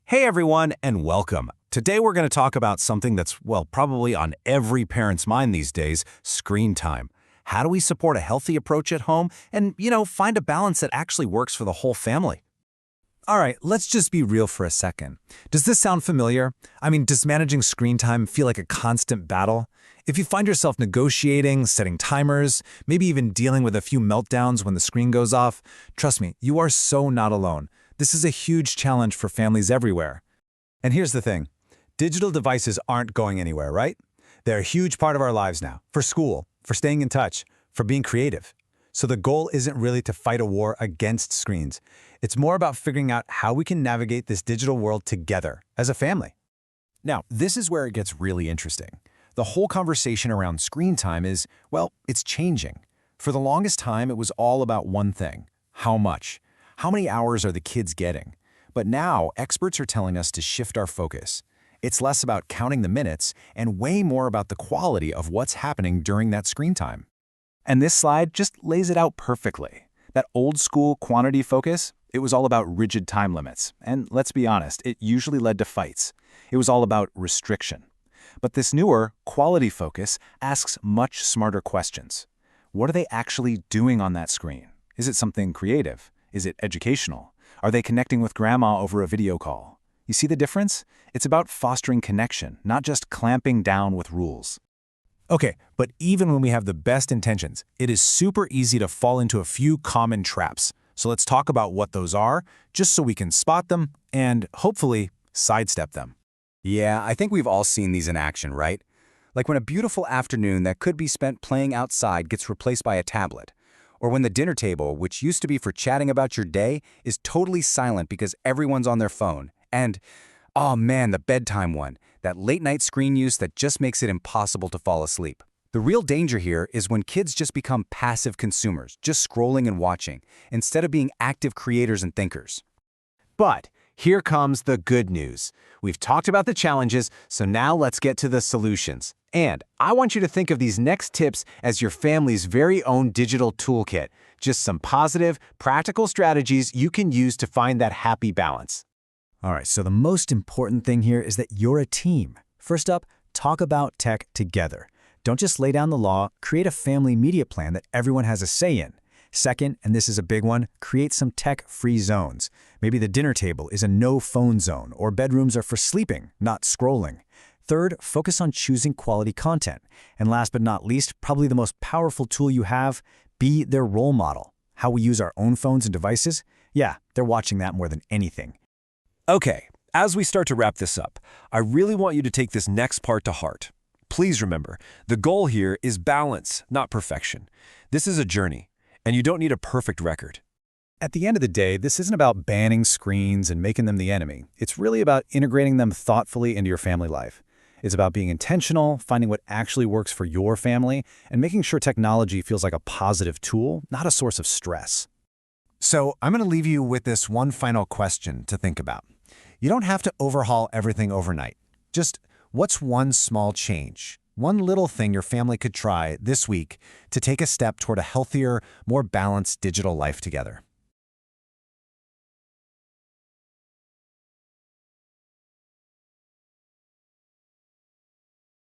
Hey everyone, and welcome. Today we're going to talk about something that's, well, probably on every parent's mind these days, screen time. How do we support a healthy approach at home and, find a balance that actually works for the whole family? All right, let's just be real for a second. Does this sound familiar? Does managing screen time feel like a constant battle? If you find yourself negotiating, setting timers, maybe even dealing with a few meltdowns when the screen goes off, trust me, you are so not alone. This is a huge challenge for families everywhere. And here's the thing. Digital devices aren't going anywhere, right? They're a huge part of our lives now, for school, for staying in touch, for being creative. So the goal isn't really to fight a war against screens. It's more about figuring out how we can navigate this digital world together as a family. Now, this is where it gets really interesting. The whole conversation around screen time is, well, it's changing. For the longest time, it was all about one thing: how much? How many hours are the kids getting? But now, experts are telling us to shift our focus. It's less about counting the minutes and way more about the quality of what's happening during that screen time. And this slide just lays it out perfectly. That old school quantity focus, it was all about rigid time limits. And let's be honest, it usually led to fights. It was all about restriction. But this newer quality focus asks much smarter questions. What are they actually doing on that screen? Is it something creative? Is it educational? Are they connecting with grandma over a video call? You see the difference? It's about fostering connection, not just clamping down with rules. Okay, but even when we have the best intentions, it is super easy to fall into a few common traps. So let's talk about what those are, just so we can spot them and, hopefully, sidestep them. Yeah, I think we've all seen these in action, right? Like when a beautiful afternoon that could be spent playing outside gets replaced by a tablet. Or when the dinner table, which used to be for chatting about your day, is totally silent because everyone's on their phone. And, oh man, the bedtime one, that late-night screen use that just makes it impossible to fall asleep. The real danger here is when kids just become passive consumers, just scrolling and watching, instead of being active creators and thinkers. But here comes the good news. We've talked about the challenges, so now let's get to the solutions. And I want you to think of these next tips as your family's very own digital toolkit. Just some positive, practical strategies you can use to find that happy balance. All right, so the most important thing here is that you're a team. First up, talk about tech together. Don't just lay down the law, create a family media plan that everyone has a say in. Second, and this is a big one, create some tech-free zones. Maybe the dinner table is a no-phone zone, or bedrooms are for sleeping, not scrolling. Third, focus on choosing quality content. And last but not least, probably the most powerful tool you have, be their role model. How we use our own phones and devices? Yeah, they're watching that more than anything. Okay, as we start to wrap this up, I really want you to take this next part to heart. Please remember, the goal here is balance, not perfection. This is a journey, and you don't need a perfect record. At the end of the day, this isn't about banning screens and making them the enemy. It's really about integrating them thoughtfully into your family life. It's about being intentional, finding what actually works for your family, and making sure technology feels like a positive tool, not a source of stress. So I'm going to leave you with this one final question to think about. You don't have to overhaul everything overnight. Just what's one small change, one little thing your family could try this week to take a step toward a healthier, more balanced digital life together?